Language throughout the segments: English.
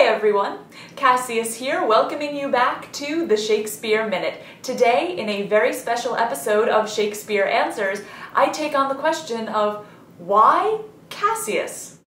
everyone, Cassius here, welcoming you back to the Shakespeare Minute. Today, in a very special episode of Shakespeare Answers, I take on the question of why Cassius?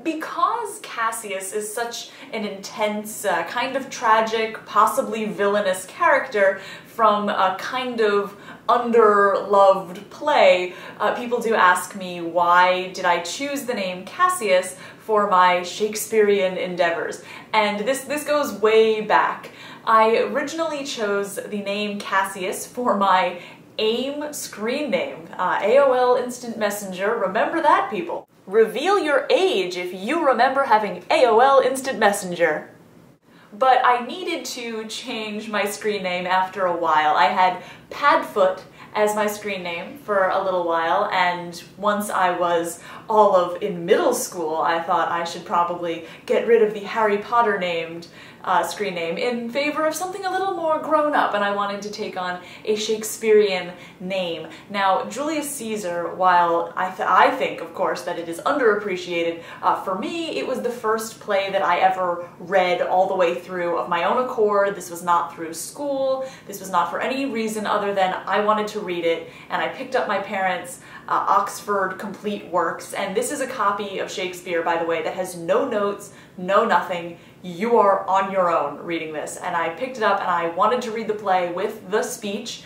Because Cassius is such an intense, kind of tragic, possibly villainous character from a kind of underloved play, people do ask me why did I choose the name Cassius for my Shakespearean endeavors. And this goes way back. I originally chose the name Cassius for my AIM screen name, AOL Instant Messenger. Remember that, people? Reveal your age if you remember having AOL Instant Messenger. But I needed to change my screen name after a while. I had Padfoot as my screen name for a little while, and once I was all of in middle school, I thought I should probably get rid of the Harry Potter named screen name in favor of something a little more grown up, and I wanted to take on a Shakespearean name. Now, Julius Caesar, while I think, of course, that it is underappreciated, for me, it was the first play that I ever read all the way through of my own accord. This was not through school. This was not for any reason other than I wanted to read it, and I picked up my parents' Oxford Complete Works, and this is a copy of Shakespeare, by the way, that has no notes, no nothing. You are on your own reading this. And I picked it up and I wanted to read the play with the speech,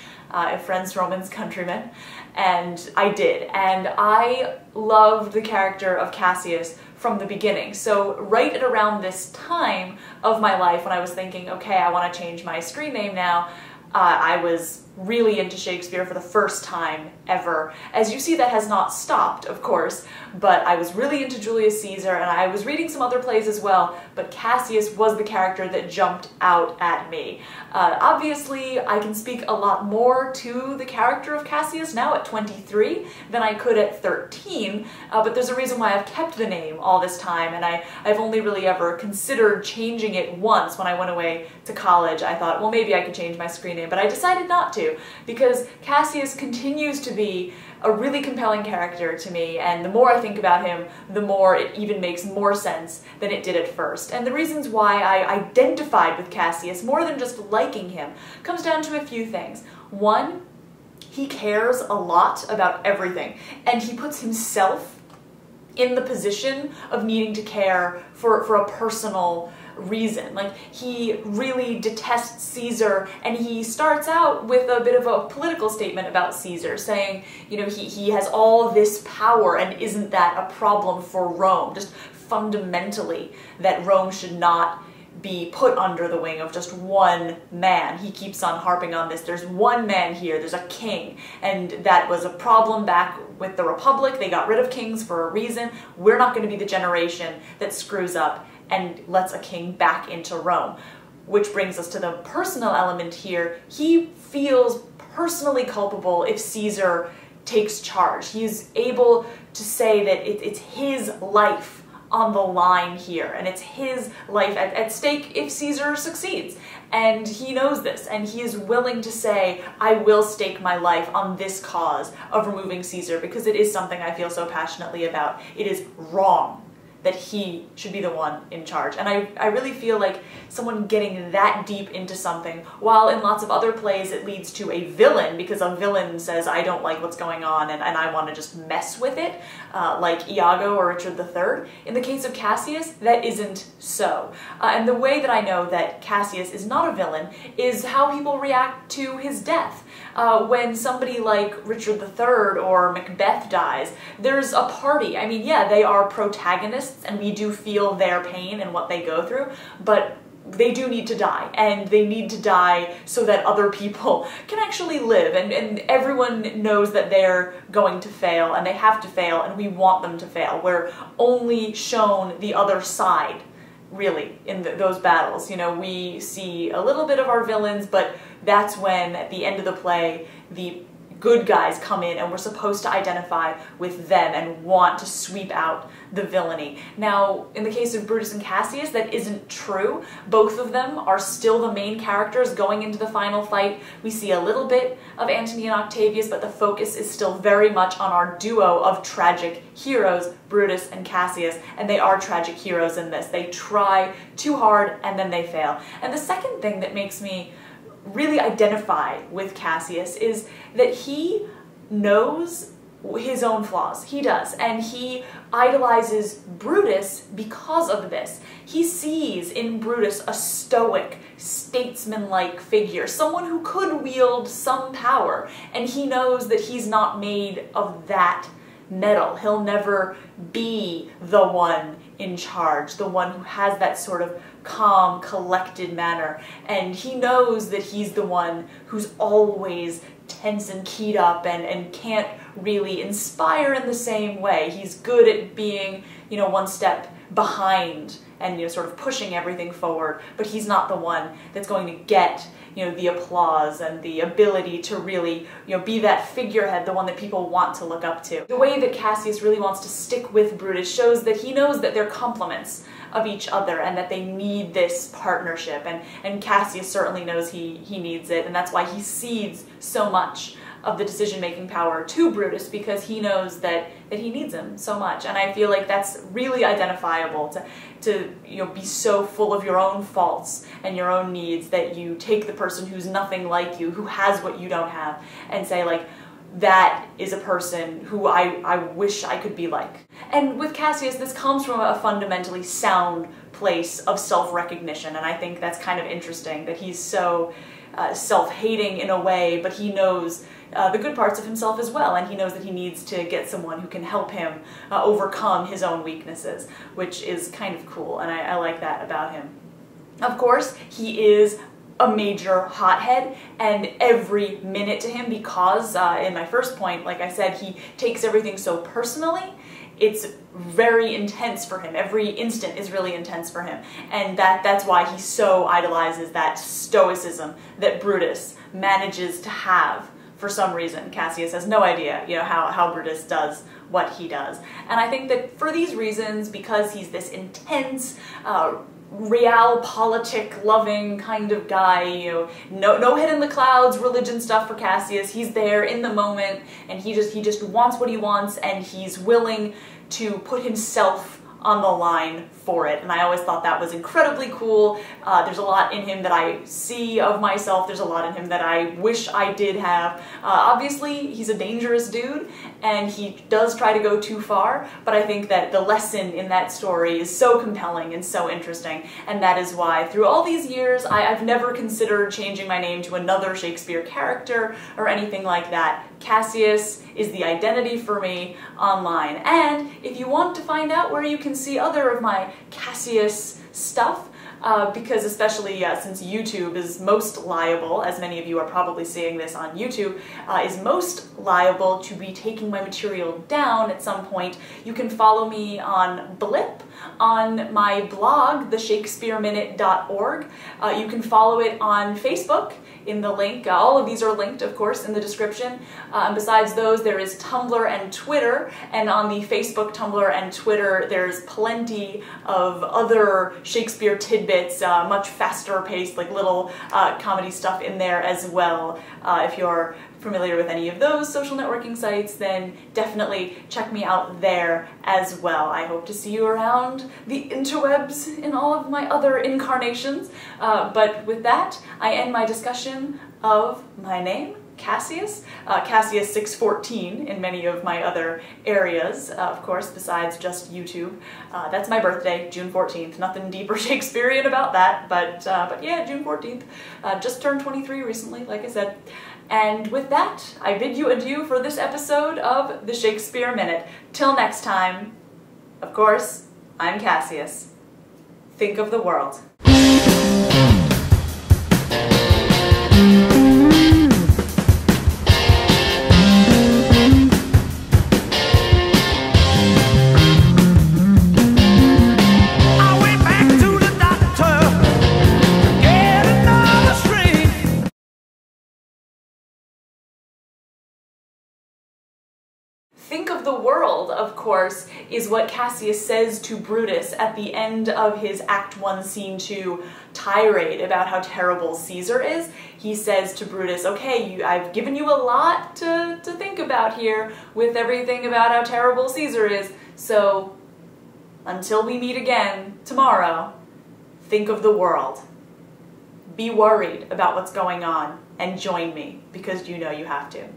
Friends, Romans, Countrymen, and I did. And I loved the character of Cassius from the beginning. So right at around this time of my life when I was thinking, okay, I want to change my screen name now, I was really into Shakespeare for the first time ever. As you see, that has not stopped, of course, but I was really into Julius Caesar, and I was reading some other plays as well, but Cassius was the character that jumped out at me. Obviously, I can speak a lot more to the character of Cassius now at 23 than I could at 13, but there's a reason why I've kept the name all this time, and I've only really ever considered changing it once when I went away to college. I thought, well, maybe I could change my screen name, but I decided not to, because Cassius continues to be a really compelling character to me, and the more I think about him, the more it even makes more sense than it did at first. And the reasons why I identified with Cassius, more than just liking him, comes down to a few things. One, he cares a lot about everything, and he puts himself in the position of needing to care for a personal reason. Like, he really detests Caesar, and he starts out with a bit of a political statement about Caesar, saying, you know, he has all this power, and isn't that a problem for Rome? Just fundamentally, that Rome should not be put under the wing of just one man. He keeps on harping on this. There's one man here, there's a king, and that was a problem back with the Republic. They got rid of kings for a reason. We're not going to be the generation that screws up and lets a king back into Rome. Which brings us to the personal element here. He feels personally culpable if Caesar takes charge. He's able to say that it's his life on the line here, and it's his life at stake if Caesar succeeds. And he knows this, and he is willing to say, I will stake my life on this cause of removing Caesar, because it is something I feel so passionately about. It is wrong that he should be the one in charge. And I really feel like someone getting that deep into something, while in lots of other plays it leads to a villain, because a villain says, I don't like what's going on and I want to just mess with it, like Iago or Richard III. In the case of Cassius, that isn't so. And the way that I know that Cassius is not a villain is how people react to his death. When somebody like Richard III or Macbeth dies, there's a party. I mean, yeah, they are protagonists, and we do feel their pain and what they go through, but they do need to die, and they need to die so that other people can actually live, and everyone knows that they're going to fail, and they have to fail, and we want them to fail. We're only shown the other side, really, in those battles. You know, we see a little bit of our villains, but that's when, at the end of the play, the good guys come in and we're supposed to identify with them and want to sweep out the villainy. Now, in the case of Brutus and Cassius, that isn't true. Both of them are still the main characters going into the final fight. We see a little bit of Antony and Octavius, but the focus is still very much on our duo of tragic heroes, Brutus and Cassius, and they are tragic heroes in this. They try too hard and then they fail. And the second thing that makes me really identify with Cassius is that he knows his own flaws. He does, and he idolizes Brutus because of this. He sees in Brutus a stoic, statesman-like figure, someone who could wield some power, and he knows that he's not made of that metal. He'll never be the one in charge, the one who has that sort of calm, collected manner, and he knows that he's the one who's always tense and keyed up and can't really inspire in the same way. He's good at being, one step behind and, sort of pushing everything forward, but he's not the one that's going to get, the applause and the ability to really, be that figurehead, the one that people want to look up to. The way that Cassius really wants to stick with Brutus shows that he knows that they're complements of each other and that they need this partnership, and Cassius certainly knows he needs it, and that's why he cedes so much of the decision-making power to Brutus, because he knows that he needs him so much. And I feel like that's really identifiable, to be so full of your own faults and your own needs that you take the person who's nothing like you, who has what you don't have, and say, like, that is a person who I wish I could be like. And with Cassius, this comes from a fundamentally sound place of self-recognition, and I think that's kind of interesting, that he's so self-hating in a way, but he knows the good parts of himself as well, and he knows that he needs to get someone who can help him overcome his own weaknesses, which is kind of cool, and I like that about him. Of course, he is a major hothead, and every minute to him, because in my first point, like I said, he takes everything so personally, it's very intense for him. Every instant is really intense for him, and that's why he so idolizes that stoicism that Brutus manages to have for some reason. Cassius has no idea, how Brutus does what he does. And I think that for these reasons, because he's this intense, realpolitik loving kind of guy, no head in the clouds, religion stuff for Cassius. He's there in the moment, and he just wants what he wants, and he's willing to put himself on the line for it, and I always thought that was incredibly cool. There's a lot in him that I see of myself, there's a lot in him that I wish I did have. Obviously, he's a dangerous dude, and he does try to go too far, but I think that the lesson in that story is so compelling and so interesting, and that is why through all these years, I've never considered changing my name to another Shakespeare character or anything like that. Cassius is the identity for me online, and if you want to find out where you can see other of my Cassius stuff, because especially since YouTube is most liable, as many of you are probably seeing this on YouTube, is most liable to be taking my material down at some point, you can follow me on Blip, on my blog, theshakespeareminute.org. You can follow it on Facebook in the link. All of these are linked, of course, in the description. And besides those, there is Tumblr and Twitter, and on the Facebook, Tumblr, and Twitter, there's plenty of other Shakespeare tidbits, much faster paced, like little comedy stuff in there as well. If you're familiar with any of those social networking sites, then definitely check me out there as well. I hope to see you around the interwebs in all of my other incarnations. But with that, I end my discussion of my name, Cassius. Cassius 614 in many of my other areas, of course, besides just YouTube. That's my birthday, June 14th. Nothing deep or Shakespearean about that, but yeah, June 14th. Just turned 23 recently, like I said. And with that, I bid you adieu for this episode of the Shakespeare Minute. Till next time, of course, I'm Cassius. Think of the world. Think of the world, of course, is what Cassius says to Brutus at the end of his Act 1, Scene 2 tirade about how terrible Caesar is. He says to Brutus, okay, I've given you a lot to think about here with everything about how terrible Caesar is, so until we meet again tomorrow, think of the world. Be worried about what's going on and join me, because you know you have to.